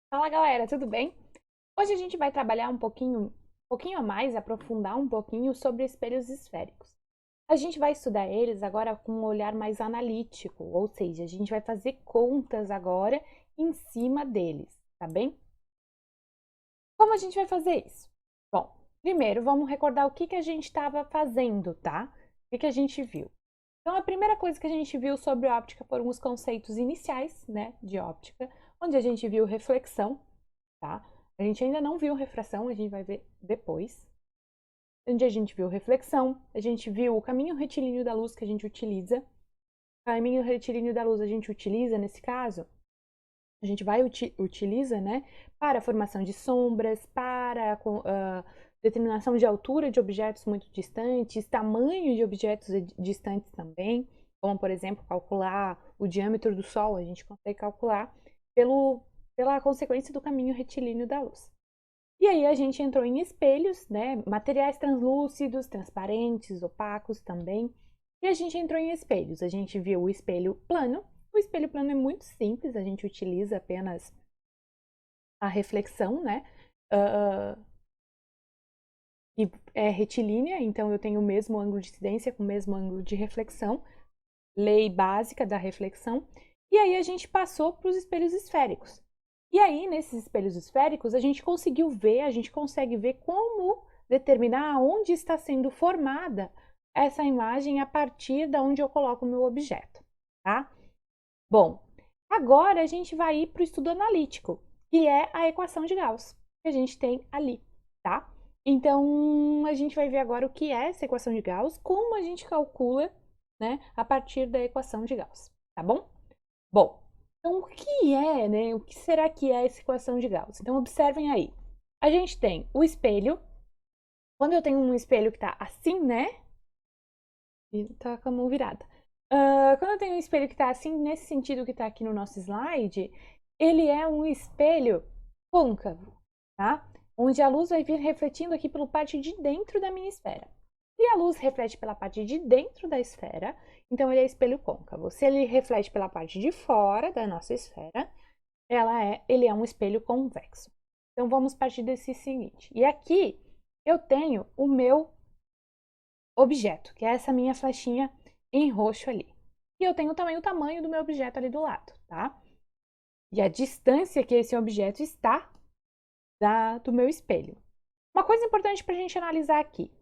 Fala galera, tudo bem? Hoje a gente vai trabalhar um pouquinho a mais, aprofundar um pouquinho sobre espelhos esféricos. A gente vai estudar eles agora com um olhar mais analítico, ou seja, a gente vai fazer contas agora em cima deles, tá bem? Como a gente vai fazer isso? Bom, primeiro vamos recordar o que a gente estava fazendo, tá? O que a gente viu? Então, a primeira coisa que a gente viu sobre óptica foram os conceitos iniciais, né, de óptica, onde a gente viu reflexão, tá? A gente ainda não viu refração, a gente vai ver depois. Onde a gente viu reflexão, a gente viu o caminho retilíneo da luz que a gente utiliza. O caminho retilíneo da luz a gente utiliza, nesse caso, a gente utiliza, né, para a formação de sombras, para determinação de altura de objetos muito distantes, tamanho de objetos distantes também, como, por exemplo, calcular o diâmetro do Sol, a gente consegue calcular pela consequência do caminho retilíneo da luz. E aí a gente entrou em espelhos, né, materiais translúcidos, transparentes, opacos também, e a gente entrou em espelhos. A gente viu o espelho plano. O espelho plano é muito simples, a gente utiliza apenas a reflexão, né? Uh, e é retilínea, então eu tenho o mesmo ângulo de incidência com o mesmo ângulo de reflexão, lei básica da reflexão. E aí a gente passou para os espelhos esféricos. E aí, nesses espelhos esféricos, a gente consegue ver como determinar onde está sendo formada essa imagem a partir da onde eu coloco o meu objeto, tá? Bom, agora a gente vai ir para o estudo analítico, que é a equação de Gauss, que a gente tem ali, tá? Então, a gente vai ver agora o que é essa equação de Gauss, como a gente calcula, né, a partir da equação de Gauss, tá bom? Bom, então o que é, né? O que será que é essa equação de Gauss? Então, observem aí. A gente tem o espelho. Quando eu tenho um espelho que tá assim, né? E tá com a mão virada. Quando eu tenho um espelho que tá assim, nesse sentido que tá aqui no nosso slide, ele é um espelho côncavo, tá? Onde a luz vai vir refletindo aqui pela parte de dentro da minha esfera. Se a luz reflete pela parte de dentro da esfera, então ele é espelho côncavo. Se ele reflete pela parte de fora da nossa esfera, ele é um espelho convexo. Então vamos partir desse seguinte. E aqui eu tenho o meu objeto, que é essa minha flechinha em roxo ali. E eu tenho também o tamanho do meu objeto ali do lado, tá? E a distância que esse objeto está do meu espelho. Uma coisa importante para a gente analisar aqui.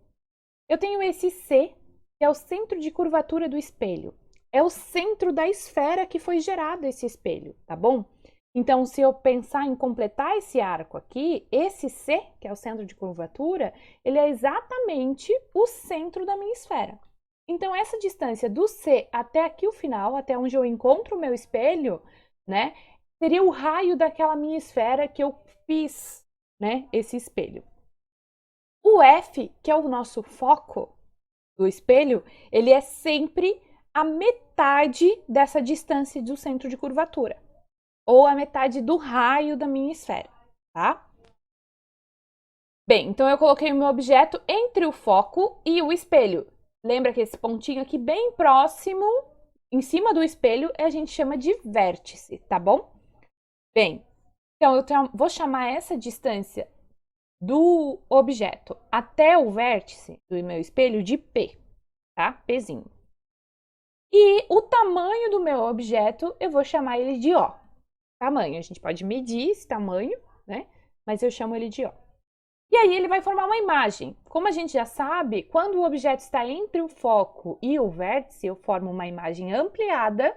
Eu tenho esse C, que é o centro de curvatura do espelho. É o centro da esfera que foi gerado esse espelho, tá bom? Então, se eu pensar em completar esse arco aqui, esse C, que é o centro de curvatura, ele é exatamente o centro da minha esfera. Então, essa distância do C até aqui o final, até onde eu encontro o meu espelho, né, seria o raio daquela minha esfera que eu fiz, né, esse espelho. O F, que é o nosso foco do espelho, ele é sempre a metade dessa distância do centro de curvatura, ou a metade do raio da minha esfera, tá? Bem, então eu coloquei o meu objeto entre o foco e o espelho. Lembra que esse pontinho aqui bem próximo, em cima do espelho, a gente chama de vértice, tá bom? Bem, então eu vou chamar essa distância do objeto até o vértice do meu espelho de P, tá? Pzinho. E o tamanho do meu objeto, eu vou chamar ele de O. Tamanho, a gente pode medir esse tamanho, né? Mas eu chamo ele de O. E aí ele vai formar uma imagem. Como a gente já sabe, quando o objeto está entre o foco e o vértice, eu formo uma imagem ampliada,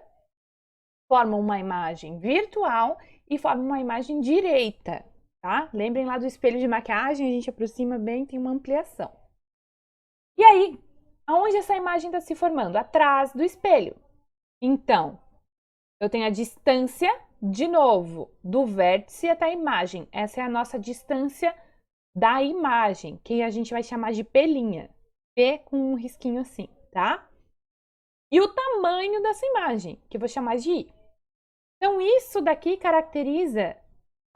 formo uma imagem virtual e formo uma imagem direita, tá? Lembrem lá do espelho de maquiagem, a gente aproxima bem, tem uma ampliação. E aí, aonde essa imagem está se formando? Atrás do espelho. Então, eu tenho a distância, de novo, do vértice até a imagem. Essa é a nossa distância da imagem, que a gente vai chamar de P'. P com um risquinho assim, tá? E o tamanho dessa imagem, que eu vou chamar de I. Então, isso daqui caracteriza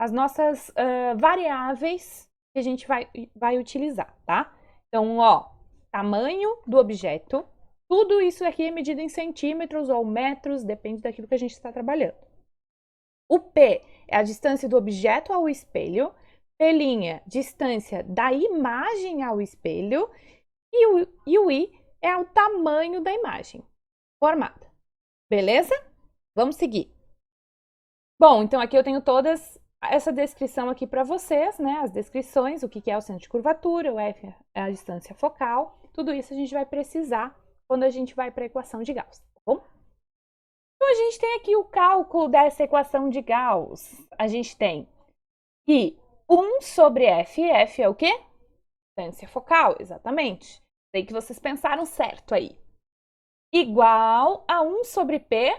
as nossas variáveis que a gente vai utilizar, tá? Então, ó, tamanho do objeto, tudo isso aqui é medido em centímetros ou metros, depende daquilo que a gente está trabalhando. O P é a distância do objeto ao espelho, P', distância da imagem ao espelho, e o I é o tamanho da imagem formada. Beleza? Vamos seguir. Bom, então aqui eu tenho todas essa descrição aqui para vocês, né? As descrições, o que é o centro de curvatura, o F é a distância focal. Tudo isso a gente vai precisar quando a gente vai para a equação de Gauss, tá bom? Então a gente tem aqui o cálculo dessa equação de Gauss. A gente tem que 1 sobre F, F é o quê? Distância focal, exatamente. Sei que vocês pensaram certo aí. Igual a 1 sobre P,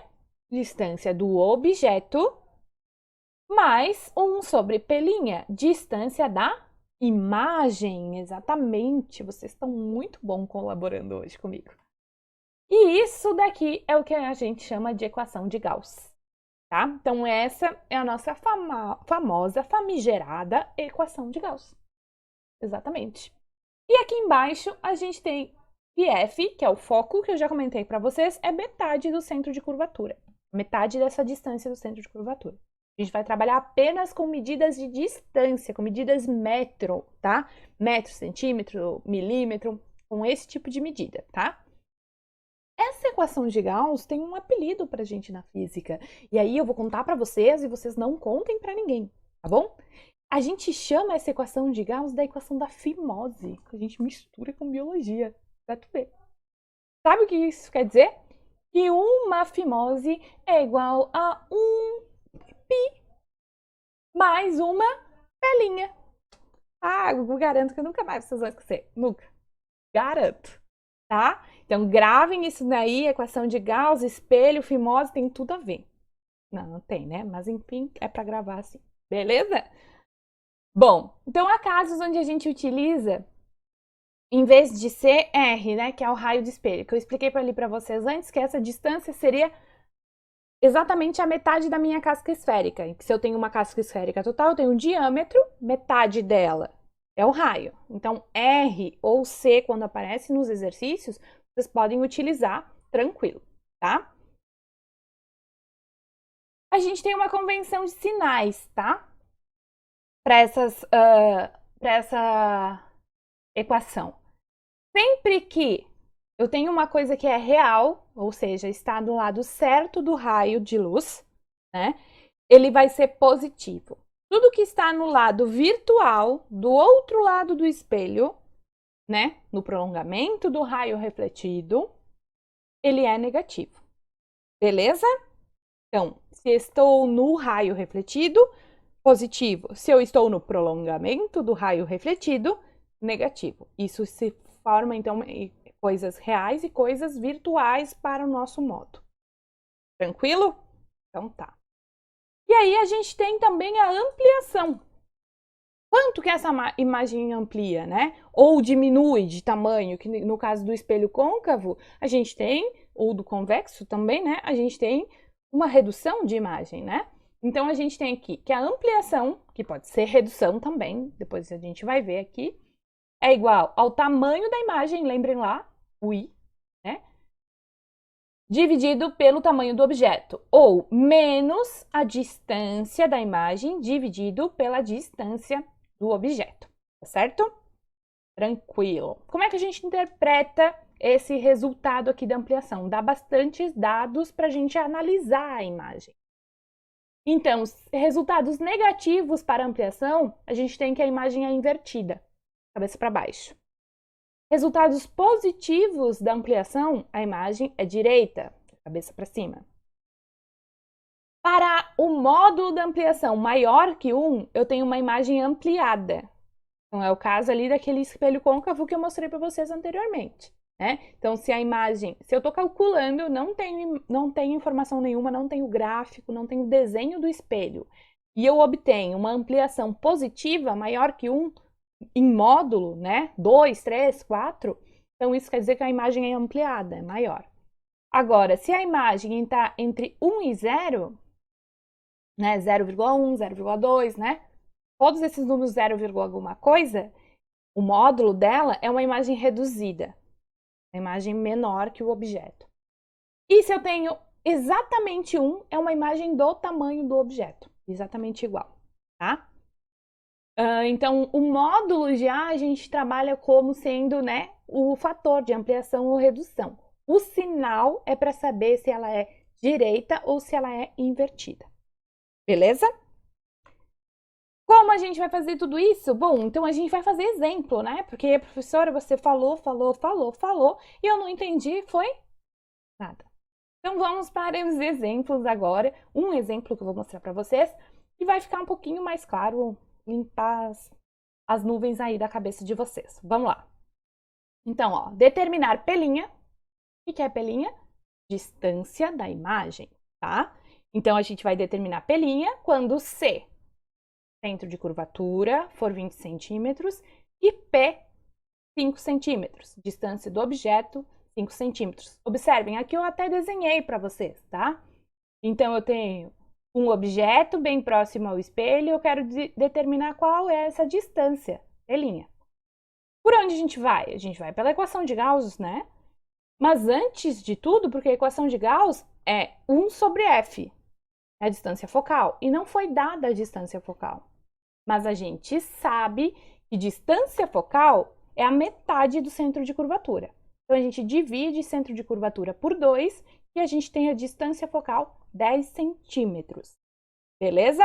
distância do objeto, mais 1 sobre P', distância da imagem. Exatamente, vocês estão muito bom colaborando hoje comigo. E isso daqui é o que a gente chama de equação de Gauss, tá? Então essa é a nossa famosa, famigerada equação de Gauss. Exatamente. E aqui embaixo a gente tem que F, que é o foco, que eu já comentei para vocês, é metade do centro de curvatura. Metade dessa distância do centro de curvatura. A gente vai trabalhar apenas com medidas de distância, com medidas metro, tá? Metro, centímetro, milímetro, com esse tipo de medida, tá? Essa equação de Gauss tem um apelido pra gente na física. E aí eu vou contar pra vocês e vocês não contem pra ninguém, tá bom? A gente chama essa equação de Gauss da equação da fimose, que a gente mistura com biologia, pra tu ver. Sabe o que isso quer dizer? Que uma fimose é igual a 1 π mais uma pelinha. Ah, eu garanto que eu nunca mais vocês vão esquecer. Nunca. Garanto. Tá? Então, gravem isso daí, equação de Gauss, espelho, fimose, tem tudo a ver. Não, não tem, né? Mas, enfim, é para gravar assim. Beleza? Bom, então há casos onde a gente utiliza, em vez de CR, né, que é o raio de espelho, que eu expliquei ali para vocês antes, que essa distância seria exatamente a metade da minha casca esférica. Se eu tenho uma casca esférica total, eu tenho um diâmetro, metade dela é o raio. Então, R ou C, quando aparece nos exercícios, vocês podem utilizar tranquilo, tá? A gente tem uma convenção de sinais, tá? Para essa equação. Sempre que eu tenho uma coisa que é real, ou seja, está do lado certo do raio de luz, né? Ele vai ser positivo. Tudo que está no lado virtual, do outro lado do espelho, né? No prolongamento do raio refletido, ele é negativo. Beleza? Então, se estou no raio refletido, positivo. Se eu estou no prolongamento do raio refletido, negativo. Isso se forma, então, coisas reais e coisas virtuais para o nosso modo. Tranquilo? Então tá. E aí a gente tem também a ampliação. Quanto que essa imagem amplia, né? Ou diminui de tamanho, que no caso do espelho côncavo, a gente tem, ou do convexo também, né? A gente tem uma redução de imagem, né? Então a gente tem aqui que a ampliação, que pode ser redução também, depois a gente vai ver aqui, é igual ao tamanho da imagem, lembrem lá, o I, né? Dividido pelo tamanho do objeto, ou menos a distância da imagem dividido pela distância do objeto, tá certo? Tranquilo. Como é que a gente interpreta esse resultado aqui da ampliação? Dá bastantes dados para a gente analisar a imagem. Então, resultados negativos para ampliação, a gente tem que a imagem é invertida, cabeça para baixo. Resultados positivos da ampliação, a imagem é direita, cabeça para cima. Para o módulo da ampliação maior que 1, eu tenho uma imagem ampliada. Então, é o caso ali daquele espelho côncavo que eu mostrei para vocês anteriormente, né? Então, se a imagem, se eu estou calculando, não tenho informação nenhuma, não tenho gráfico, não tenho desenho do espelho, e eu obtenho uma ampliação positiva maior que 1 em módulo, né? 2, 3, 4, então isso quer dizer que a imagem é ampliada, é maior. Agora, se a imagem está entre 1 e 0, né? 0,1, 0,2, né? Todos esses números 0, alguma coisa, o módulo dela é uma imagem reduzida, uma imagem menor que o objeto. E se eu tenho exatamente 1 é uma imagem do tamanho do objeto, exatamente igual, tá? Então, o módulo de A a gente trabalha como sendo, né, o fator de ampliação ou redução. O sinal é para saber se ela é direita ou se ela é invertida. Beleza? Como a gente vai fazer tudo isso? Bom, então a gente vai fazer exemplo, né? Porque, professora, você falou, e eu não entendi, foi nada. Então, vamos para os exemplos agora. Um exemplo que eu vou mostrar para vocês e vai ficar um pouquinho mais claro, limpar as nuvens aí da cabeça de vocês. Vamos lá. Então, ó, determinar pelinha. O que é pelinha? Distância da imagem, tá? Então, a gente vai determinar pelinha quando C, centro de curvatura, for 20 centímetros, e P, 5 centímetros. Distância do objeto, 5 centímetros. Observem, aqui eu até desenhei para vocês, tá? Então, eu tenho um objeto bem próximo ao espelho, eu quero determinar qual é essa distância, pelinha. Por onde a gente vai? A gente vai pela equação de Gauss, né? Mas antes de tudo, porque a equação de Gauss é 1 sobre f, é a distância focal, e não foi dada a distância focal. Mas a gente sabe que distância focal é a metade do centro de curvatura. Então, a gente divide centro de curvatura por 2 e a gente tem a distância focal 10 centímetros. Beleza?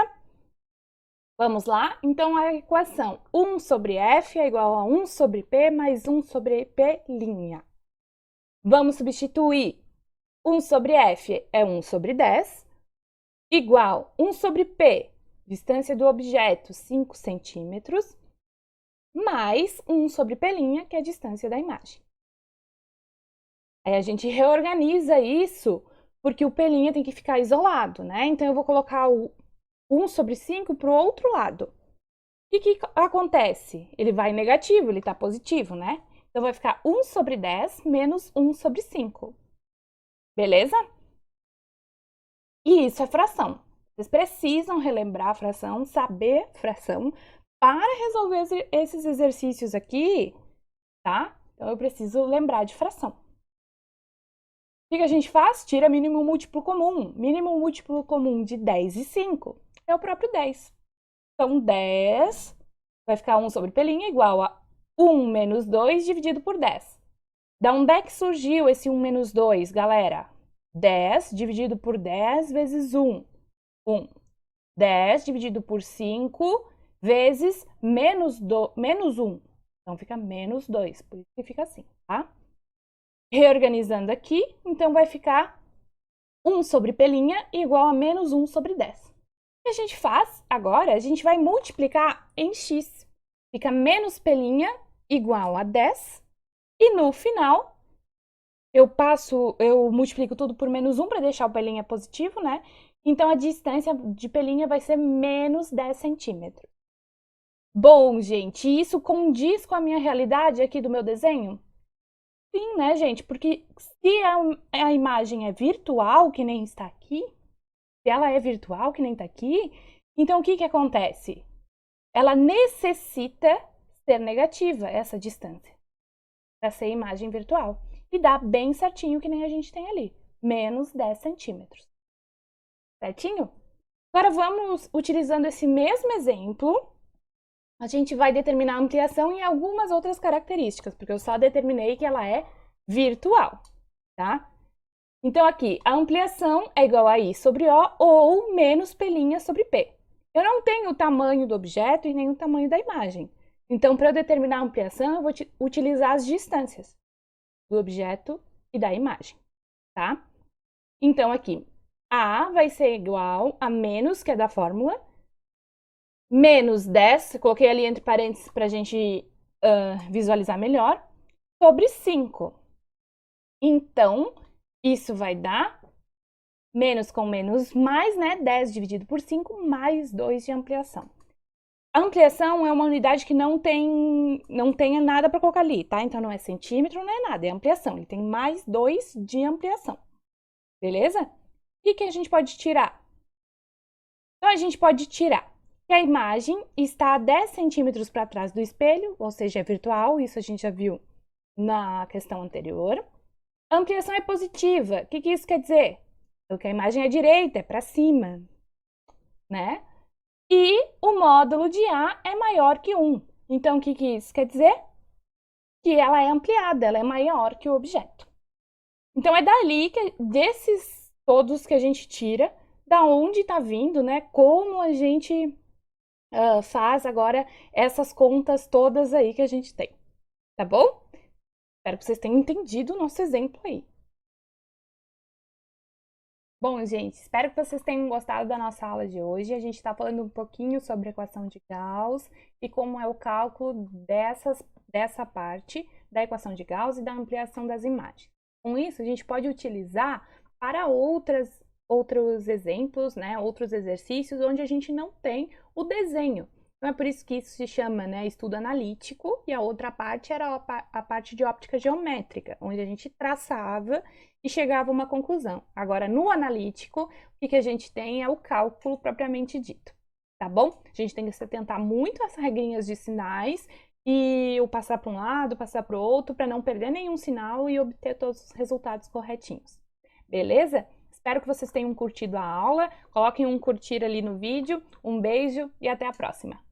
Vamos lá? Então, a equação 1 sobre f é igual a 1 sobre p mais 1 sobre p'. Vamos substituir 1 sobre f é 1 sobre 10, igual 1 sobre p, distância do objeto 5 centímetros, mais 1 sobre p', que é a distância da imagem. Aí a gente reorganiza isso, porque o p' tem que ficar isolado, né? Então, eu vou colocar o 1 sobre 5 para o outro lado. O que acontece? Ele vai negativo, ele está positivo, né? Então, vai ficar 1 sobre 10 menos 1 sobre 5. Beleza? E isso é fração. Vocês precisam relembrar a fração, saber fração, para resolver esses exercícios aqui, tá? Então, eu preciso lembrar de fração. O que a gente faz? Tira mínimo múltiplo comum. Mínimo múltiplo comum de 10 e 5 é o próprio 10. Então, 10 vai ficar 1 sobre p' igual a 1 menos 2 dividido por 10. Da onde é que surgiu esse 1 menos 2, galera? 10 dividido por 10 vezes 1. 1. 10 dividido por 5 vezes menos 1. Então, fica menos 2. Por isso que fica assim, tá? Reorganizando aqui, então vai ficar 1 sobre p' igual a menos 1 sobre 10. O que a gente faz agora? A gente vai multiplicar em x. Fica menos p' igual a 10. E no final, eu multiplico tudo por menos 1 para deixar o p' positivo, né? Então, a distância de p' vai ser menos 10 centímetros. Bom, gente, isso condiz com a minha realidade aqui do meu desenho? Sim, né, gente? Porque se a imagem é virtual, que nem está aqui, se ela é virtual, que nem está aqui, então o que acontece? Ela necessita ser negativa, essa distância, para ser imagem virtual. E dá bem certinho, que nem a gente tem ali, menos 10 centímetros. Certinho? Agora vamos, utilizando esse mesmo exemplo, a gente vai determinar a ampliação e algumas outras características, porque eu só determinei que ela é virtual, tá? Então, aqui, a ampliação é igual a I sobre O ou menos P' sobre P. Eu não tenho o tamanho do objeto e nem o tamanho da imagem. Então, para eu determinar a ampliação, eu vou utilizar as distâncias do objeto e da imagem, tá? Então, aqui, A vai ser igual a menos, que é da fórmula, menos 10, coloquei ali entre parênteses para a gente visualizar melhor, sobre 5. Então, isso vai dar menos com menos mais, né? 10 dividido por 5 mais 2 de ampliação. A ampliação é uma unidade que não tem nada para colocar ali, tá? Então, não é centímetro, não é nada, é ampliação. Ele tem mais 2 de ampliação. Beleza? O que a gente pode tirar? Então, a gente pode tirar que a imagem está a 10 centímetros para trás do espelho, ou seja, é virtual, isso a gente já viu na questão anterior. A ampliação é positiva. O que isso quer dizer? Porque a imagem é direita, é para cima, né? E o módulo de A é maior que 1. Então, o que isso quer dizer? Que ela é ampliada, ela é maior que o objeto. Então, é dali que, desses todos que a gente tira, da onde está vindo, né? Como a gente faz agora essas contas todas aí que a gente tem. Tá bom? Espero que vocês tenham entendido o nosso exemplo aí. Bom, gente, espero que vocês tenham gostado da nossa aula de hoje. A gente está falando um pouquinho sobre a equação de Gauss e como é o cálculo dessa parte da equação de Gauss e da ampliação das imagens. Com isso, a gente pode utilizar para outros exemplos, né, outros exercícios onde a gente não tem o desenho. Então, é por isso que isso se chama, né, estudo analítico, e a outra parte era a parte de óptica geométrica, onde a gente traçava e chegava a uma conclusão. Agora, no analítico, o que a gente tem é o cálculo propriamente dito, tá bom? A gente tem que se atentar muito às regrinhas de sinais e o passar para um lado, passar para o outro, para não perder nenhum sinal e obter todos os resultados corretinhos. Beleza? Espero que vocês tenham curtido a aula. Coloquem um curtir ali no vídeo. Um beijo e até a próxima!